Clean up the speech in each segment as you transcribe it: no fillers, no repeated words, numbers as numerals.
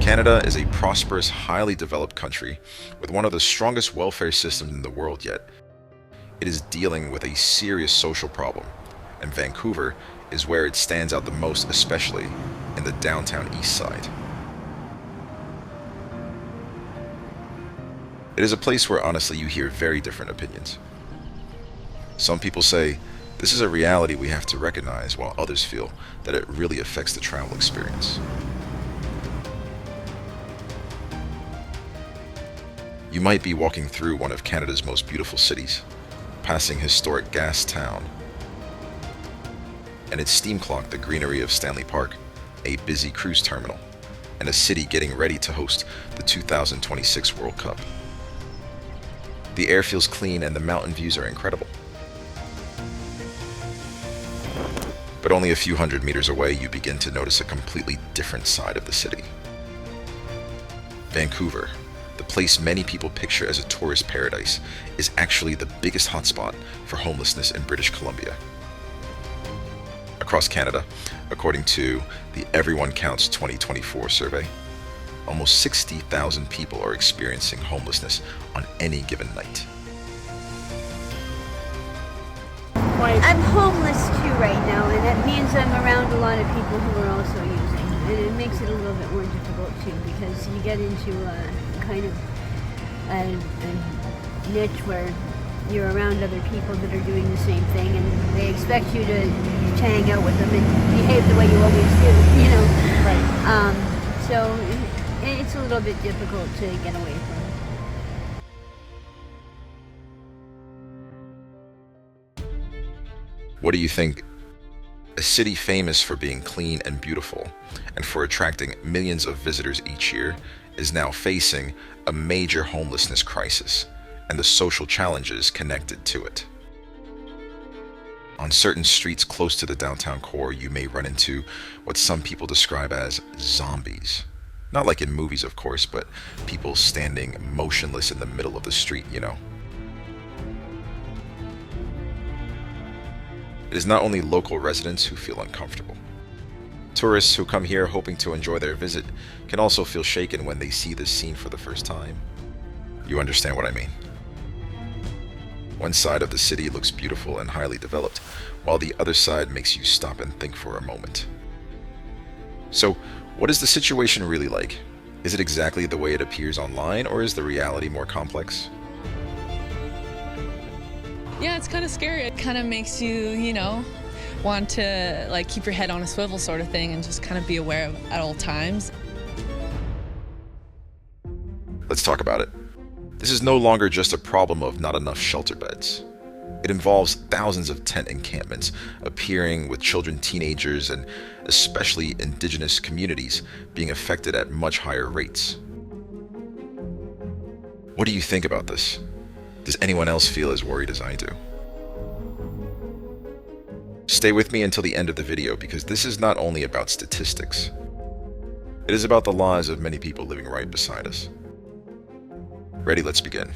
Canada is a prosperous, highly developed country with one of the strongest welfare systems in the world, yet it is dealing with a serious social problem, and Vancouver is where it stands out the most, especially in the Downtown Eastside. It is a place where honestly you hear very different opinions. Some people say this is a reality we have to recognize, while others feel that it really affects the travel experience. You might be walking through one of Canada's most beautiful cities, passing historic Gastown, and its steam clock the greenery of Stanley Park, a busy cruise terminal, and a city getting ready to host the 2026 World Cup. The air feels clean and the mountain views are incredible. But only a few hundred meters away, you begin to notice a completely different side of the city. Vancouver, the place many people picture as a tourist paradise, is actually the biggest hotspot for homelessness in British Columbia. Across Canada, according to the Everyone Counts 2024 survey, almost 60,000 people are experiencing homelessness on any given night. I'm homeless too right now, and that means I'm around a lot of people who are also using, and it makes it a little bit more difficult too, because you get into a kind of a niche where you're around other people that are doing the same thing, and they expect you to hang out with them and behave the way you always do, you know. Right. So it's a little bit difficult to get away from. What do you think? A city famous for being clean and beautiful, and for attracting millions of visitors each year, is now facing a major homelessness crisis and the social challenges connected to it. On certain streets close to the downtown core, you may run into what some people describe as zombies. Not like in movies, of course, but people standing motionless in the middle of the street, you know. It is not only local residents who feel uncomfortable. Tourists who come here hoping to enjoy their visit can also feel shaken when they see this scene for the first time. You understand what I mean? One side of the city looks beautiful and highly developed, while the other side makes you stop and think for a moment. So, what is the situation really like? Is it exactly the way it appears online, or is the reality more complex? Yeah, it's kind of scary. It kind of makes you, want to like keep your head on a swivel sort of thing and just kind of be aware of at all times. Let's talk about it. This is no longer just a problem of not enough shelter beds. It involves thousands of tent encampments appearing, with children, teenagers, and especially Indigenous communities being affected at much higher rates. What do you think about this? Does anyone else feel as worried as I do? Stay with me until the end of the video, because this is not only about statistics. It is about the lives of many people living right beside us. Ready? Let's begin.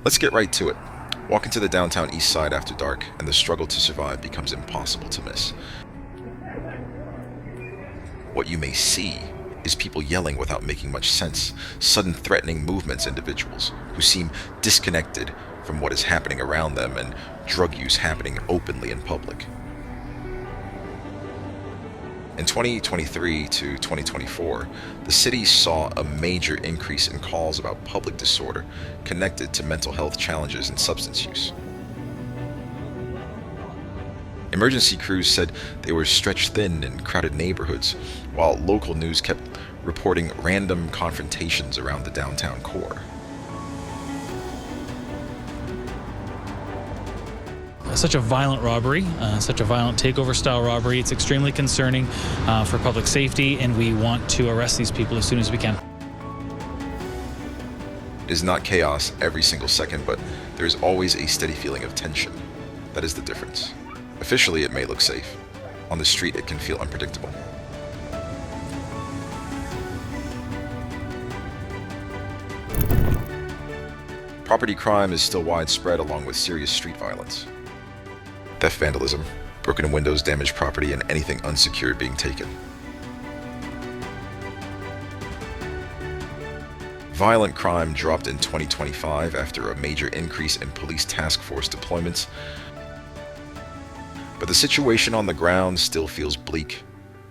Let's get right to it. Walk into the Downtown Eastside after dark, and the struggle to survive becomes impossible to miss. What you may see is people yelling without making much sense, sudden threatening movements, individuals who seem disconnected from what is happening around them, and drug use happening openly in public. In 2023 to 2024, the city saw a major increase in calls about public disorder connected to mental health challenges and substance use. Emergency crews said they were stretched thin in crowded neighborhoods, while local news kept reporting random confrontations around the downtown core. Such a violent robbery, such a violent takeover style robbery. It's extremely concerning for public safety, and we want to arrest these people as soon as we can. It is not chaos every single second, but there is always a steady feeling of tension. That is the difference. Officially, it may look safe. On the street, it can feel unpredictable. Property crime is still widespread along with serious street violence. Theft, vandalism, broken windows, damaged property, and anything unsecured being taken. Violent crime dropped in 2025 after a major increase in police task force deployments, but the situation on the ground still feels bleak.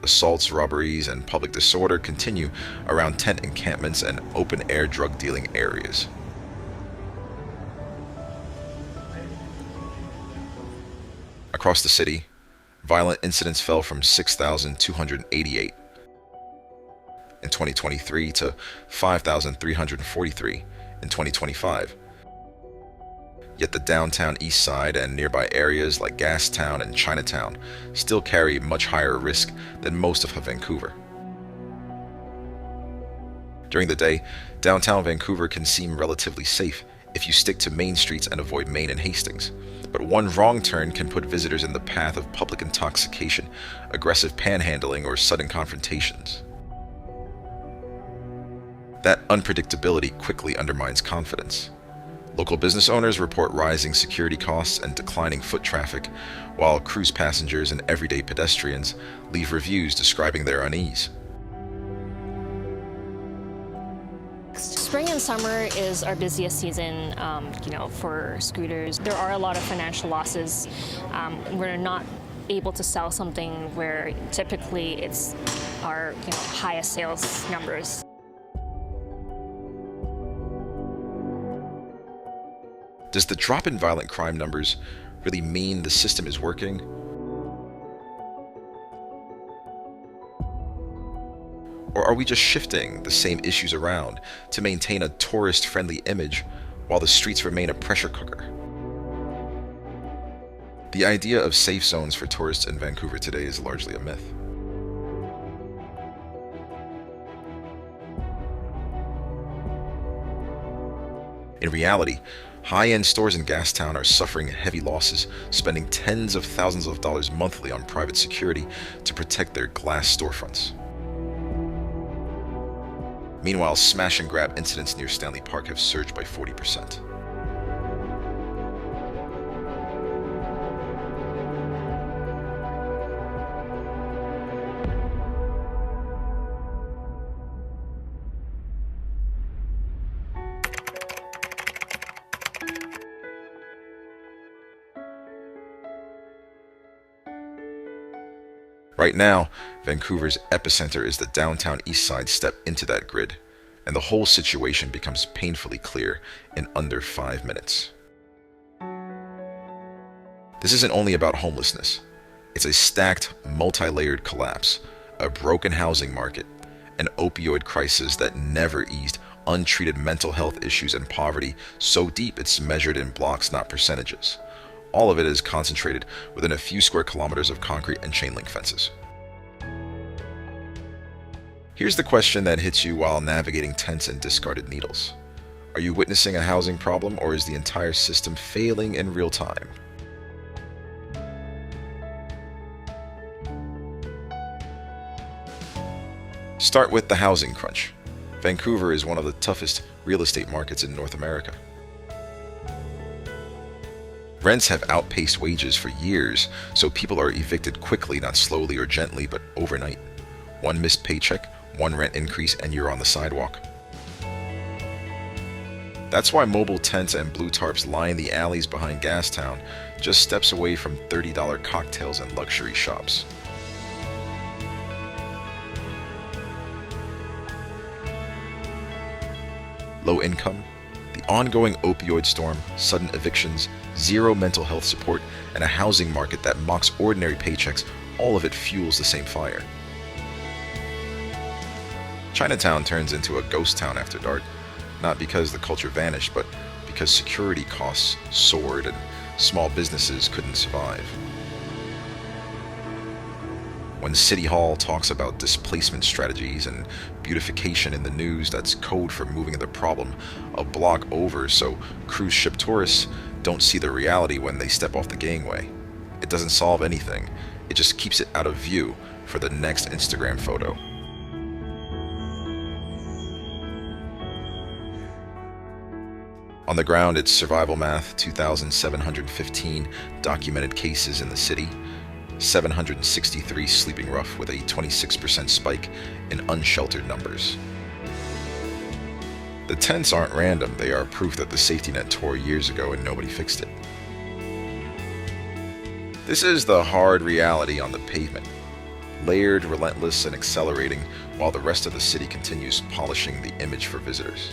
Assaults, robberies, and public disorder continue around tent encampments and open-air drug dealing areas. Across the city, violent incidents fell from 6,288 in 2023 to 5,343 in 2025. Yet the Downtown Eastside and nearby areas like Gastown and Chinatown still carry much higher risk than most of Vancouver. During the day, downtown Vancouver can seem relatively safe if you stick to main streets and avoid Main and Hastings. But one wrong turn can put visitors in the path of public intoxication, aggressive panhandling, or sudden confrontations. That unpredictability quickly undermines confidence. Local business owners report rising security costs and declining foot traffic, while cruise passengers and everyday pedestrians leave reviews describing their unease. Spring and summer is our busiest season, for scooters. There are a lot of financial losses. We're not able to sell something where typically it's our highest sales numbers. Does the drop in violent crime numbers really mean the system is working? Or are we just shifting the same issues around to maintain a tourist-friendly image while the streets remain a pressure cooker? The idea of safe zones for tourists in Vancouver today is largely a myth. In reality, high-end stores in Gastown are suffering heavy losses, spending tens of thousands of dollars monthly on private security to protect their glass storefronts. Meanwhile, smash-and-grab incidents near Stanley Park have surged by 40%. Right now, Vancouver's epicenter is the Downtown Eastside step into that grid, and the whole situation becomes painfully clear in under 5 minutes. This isn't only about homelessness. It's a stacked, multi-layered collapse, a broken housing market, an opioid crisis that never eased, untreated mental health issues and poverty so deep it's measured in blocks, not percentages. All of it is concentrated within a few square kilometers of concrete and chain link fences. Here's the question that hits you while navigating tents and discarded needles. Are you witnessing a housing problem, or is the entire system failing in real time? Start with the housing crunch. Vancouver is one of the toughest real estate markets in North America. Rents have outpaced wages for years, so people are evicted quickly, not slowly or gently, but overnight. One missed paycheck, one rent increase, and you're on the sidewalk. That's why mobile tents and blue tarps line the alleys behind Gastown, just steps away from $30 cocktails and luxury shops. Low income, the ongoing opioid storm, sudden evictions, zero mental health support, and a housing market that mocks ordinary paychecks, all of it fuels the same fire. Chinatown turns into a ghost town after dark, not because the culture vanished, but because security costs soared and small businesses couldn't survive. When City Hall talks about displacement strategies and beautification in the news, that's code for moving the problem a block over so cruise ship tourists don't see the reality when they step off the gangway. It doesn't solve anything, it just keeps it out of view for the next Instagram photo. On the ground, it's survival math: 2,715 documented cases in the city, 763 sleeping rough, with a 26% spike in unsheltered numbers. The tents aren't random, they are proof that the safety net tore years ago and nobody fixed it. This is the hard reality on the pavement. Layered, relentless, and accelerating, while the rest of the city continues polishing the image for visitors.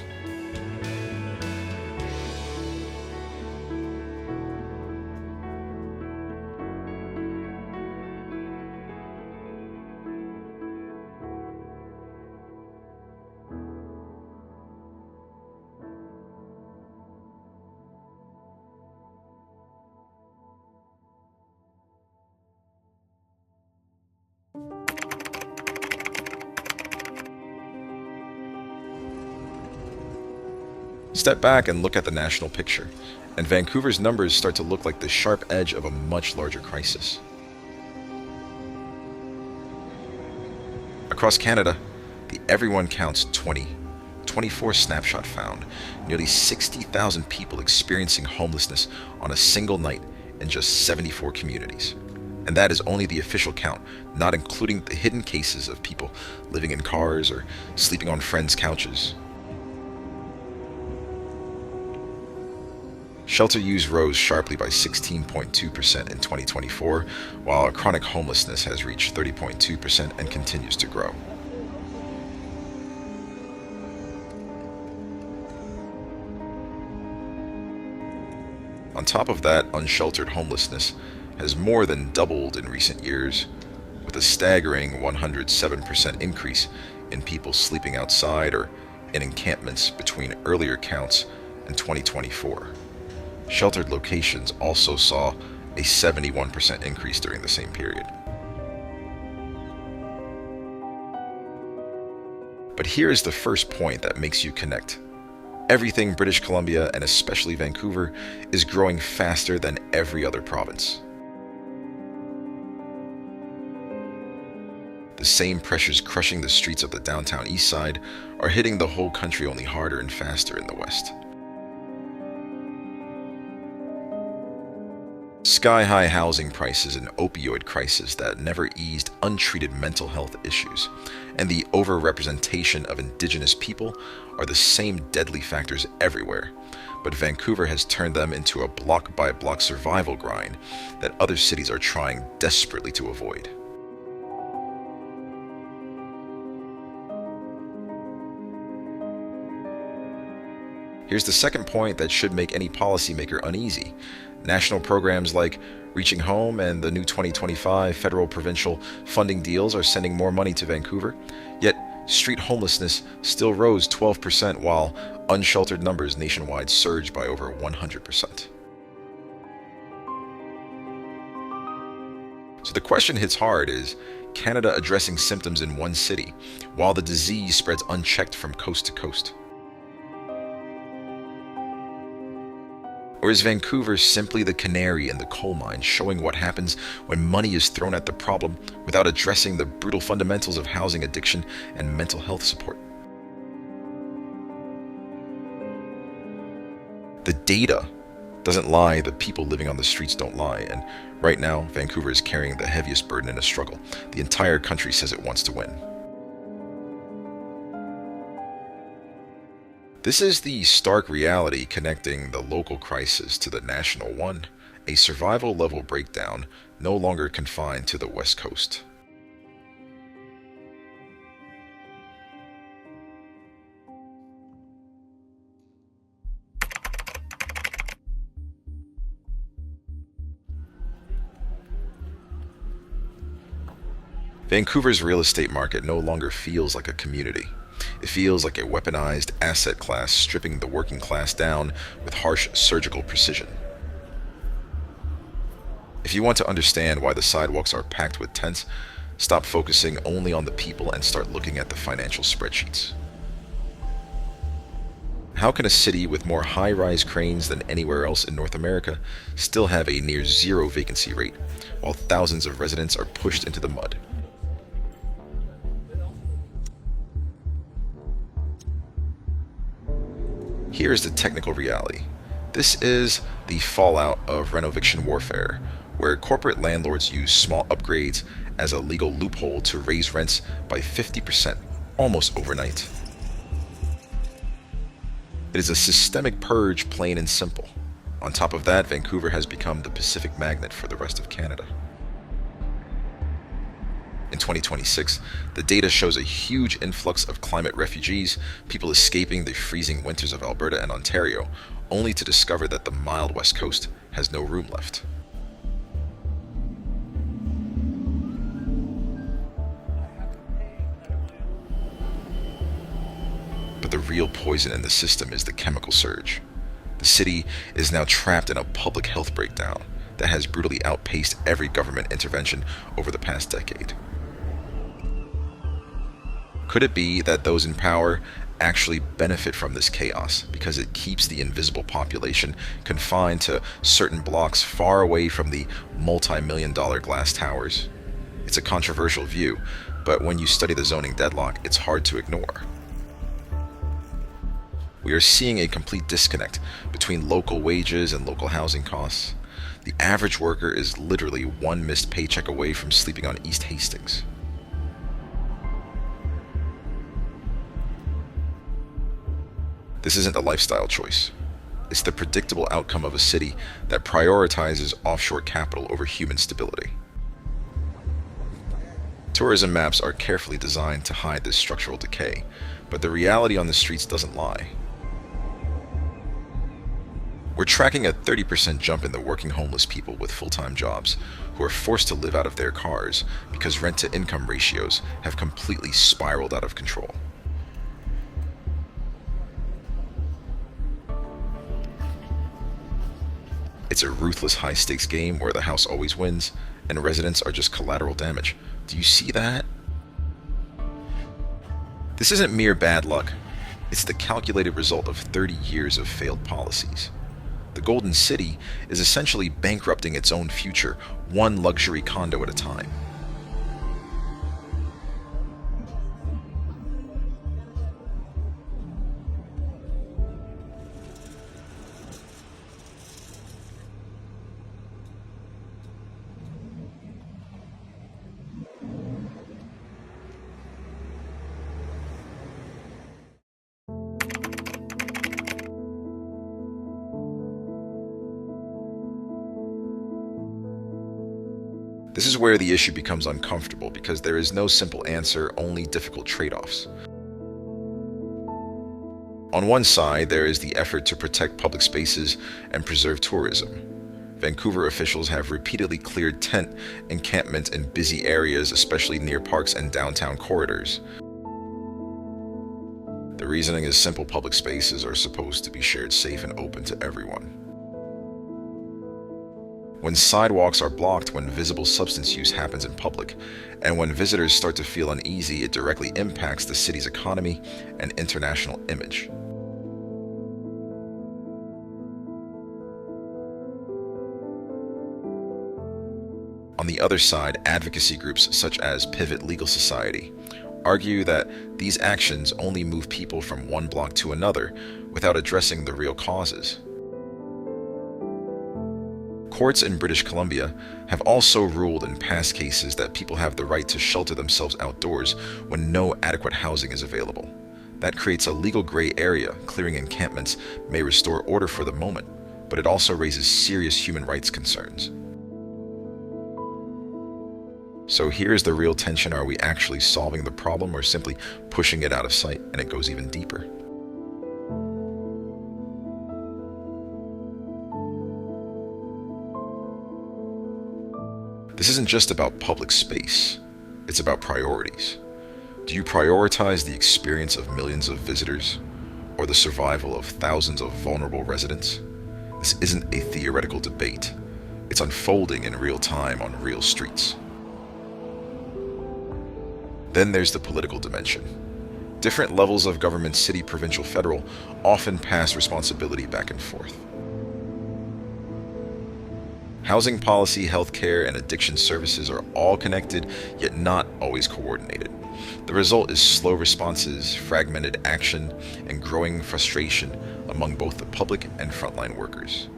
Step back and look at the national picture, and Vancouver's numbers start to look like the sharp edge of a much larger crisis. Across Canada, the Everyone Counts 2024 snapshot found nearly 60,000 people experiencing homelessness on a single night in just 74 communities. And that is only the official count, not including the hidden cases of people living in cars or sleeping on friends' couches. Shelter use rose sharply by 16.2% in 2024, while chronic homelessness has reached 30.2% and continues to grow. On top of that, unsheltered homelessness has more than doubled in recent years, with a staggering 107% increase in people sleeping outside or in encampments between earlier counts and 2024. Sheltered locations also saw a 71% increase during the same period. But here is the first point that makes you connect. Everything British Columbia, and especially Vancouver, is growing faster than every other province. The same pressures crushing the streets of the Downtown Eastside are hitting the whole country, only harder and faster in the West. Sky-high housing prices, an opioid crisis that never eased untreated mental health issues, and the overrepresentation of Indigenous people are the same deadly factors everywhere, but Vancouver has turned them into a block-by-block survival grind that other cities are trying desperately to avoid. Here's the second point that should make any policymaker uneasy. National programs like Reaching Home and the new 2025 federal provincial funding deals are sending more money to Vancouver, yet street homelessness still rose 12% while unsheltered numbers nationwide surged by over 100%. So the question hits hard: is Canada addressing symptoms in one city while the disease spreads unchecked from coast to coast? Or is Vancouver simply the canary in the coal mine, showing what happens when money is thrown at the problem without addressing the brutal fundamentals of housing addiction and mental health support? The data doesn't lie, the people living on the streets don't lie, and right now, Vancouver is carrying the heaviest burden in a struggle the entire country says it wants to win. This is the stark reality connecting the local crisis to the national one, a survival level breakdown no longer confined to the West Coast. Vancouver's real estate market no longer feels like a community. It feels like a weaponized asset class stripping the working class down with harsh surgical precision. If you want to understand why the sidewalks are packed with tents, stop focusing only on the people and start looking at the financial spreadsheets. How can a city with more high-rise cranes than anywhere else in North America still have a near zero vacancy rate, while thousands of residents are pushed into the mud? Here is the technical reality. This is the fallout of renoviction warfare, where corporate landlords use small upgrades as a legal loophole to raise rents by 50% almost overnight. It is a systemic purge, plain and simple. On top of that, Vancouver has become the Pacific magnet for the rest of Canada. In 2026, the data shows a huge influx of climate refugees, people escaping the freezing winters of Alberta and Ontario, only to discover that the mild West Coast has no room left. But the real poison in the system is the chemical surge. The city is now trapped in a public health breakdown that has brutally outpaced every government intervention over the past decade. Could it be that those in power actually benefit from this chaos because it keeps the invisible population confined to certain blocks far away from the multi-million-dollar glass towers? It's a controversial view, but when you study the zoning deadlock, it's hard to ignore. We are seeing a complete disconnect between local wages and local housing costs. The average worker is literally one missed paycheck away from sleeping on East Hastings. This isn't a lifestyle choice. It's the predictable outcome of a city that prioritizes offshore capital over human stability. Tourism maps are carefully designed to hide this structural decay, but the reality on the streets doesn't lie. We're tracking a 30% jump in the working homeless people with full-time jobs who are forced to live out of their cars because rent-to-income ratios have completely spiraled out of control. It's a ruthless high-stakes game where the house always wins and residents are just collateral damage. Do you see that? This isn't mere bad luck. It's the calculated result of 30 years of failed policies. The Golden City is essentially bankrupting its own future, one luxury condo at a time. This is where the issue becomes uncomfortable because there is no simple answer, only difficult trade-offs. On one side, there is the effort to protect public spaces and preserve tourism. Vancouver officials have repeatedly cleared tent encampment in busy areas, especially near parks and downtown corridors. The reasoning is simple: public spaces are supposed to be shared safe and open to everyone. When sidewalks are blocked, when visible substance use happens in public, and when visitors start to feel uneasy, it directly impacts the city's economy and international image. On the other side, advocacy groups such as Pivot Legal Society argue that these actions only move people from one block to another without addressing the real causes. Courts in British Columbia have also ruled in past cases that people have the right to shelter themselves outdoors when no adequate housing is available. That creates a legal gray area. Clearing encampments may restore order for the moment, but it also raises serious human rights concerns. So here's the real tension: are we actually solving the problem or simply pushing it out of sight? And it goes even deeper. This isn't just about public space, it's about priorities. Do you prioritize the experience of millions of visitors or the survival of thousands of vulnerable residents? This isn't a theoretical debate. It's unfolding in real time on real streets. Then there's the political dimension. Different levels of government, city, provincial, federal, often pass responsibility back and forth. Housing policy, healthcare, and addiction services are all connected, yet not always coordinated. The result is slow responses, fragmented action, and growing frustration among both the public and frontline workers.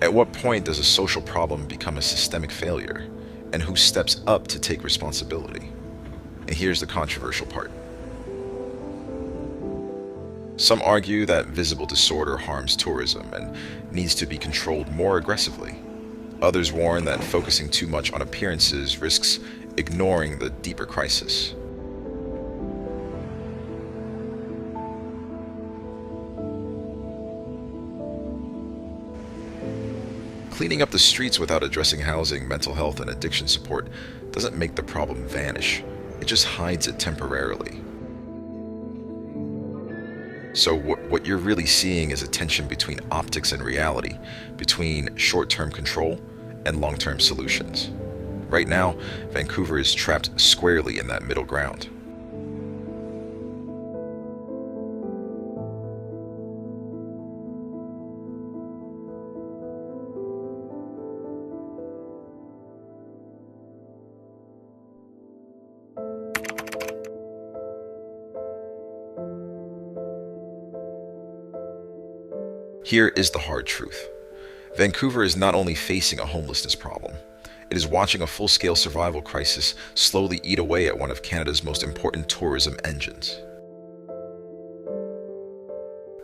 At what point does a social problem become a systemic failure, and who steps up to take responsibility? And here's the controversial part. Some argue that visible disorder harms tourism and needs to be controlled more aggressively. Others warn that focusing too much on appearances risks ignoring the deeper crisis. Cleaning up the streets without addressing housing, mental health, and addiction support doesn't make the problem vanish. It just hides it temporarily. So what you're really seeing is a tension between optics and reality, between short-term control and long-term solutions. Right now, Vancouver is trapped squarely in that middle ground. Here is the hard truth. Vancouver is not only facing a homelessness problem, it is watching a full-scale survival crisis slowly eat away at one of Canada's most important tourism engines.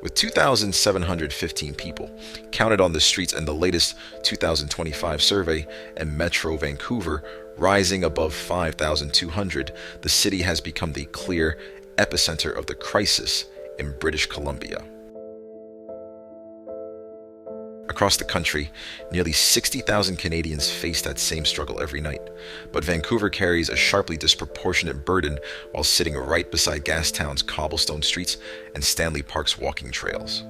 With 2,715 people counted on the streets in the latest 2025 survey, and Metro Vancouver rising above 5,200, the city has become the clear epicenter of the crisis in British Columbia. Across the country, nearly 60,000 Canadians face that same struggle every night, but Vancouver carries a sharply disproportionate burden while sitting right beside Gastown's cobblestone streets and Stanley Park's walking trails.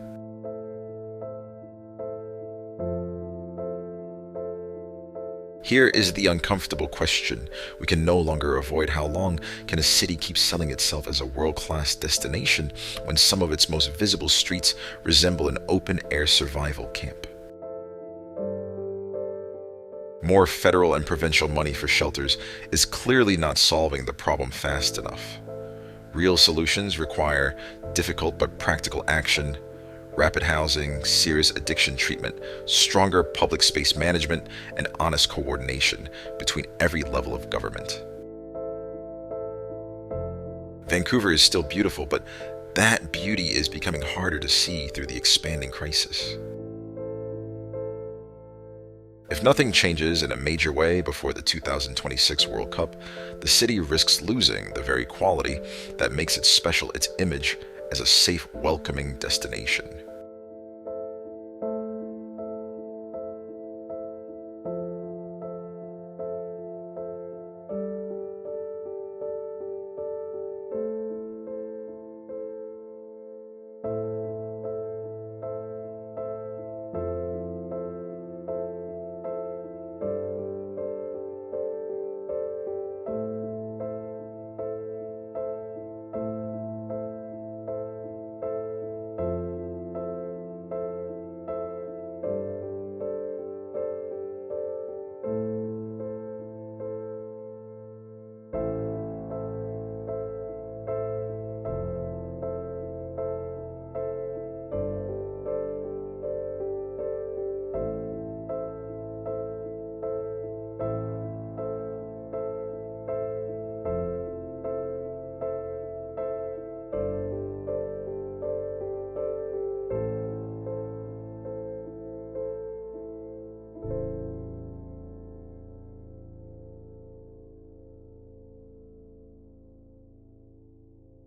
Here is the uncomfortable question we can no longer avoid. How long can a city keep selling itself as a world-class destination when some of its most visible streets resemble an open-air survival camp? More federal and provincial money for shelters is clearly not solving the problem fast enough. Real solutions require difficult but practical action, rapid housing, serious addiction treatment, stronger public space management, and honest coordination between every level of government. Vancouver is still beautiful, but that beauty is becoming harder to see through the expanding crisis. If nothing changes in a major way before the 2026 World Cup, the city risks losing the very quality that makes it special, its image as a safe, welcoming destination.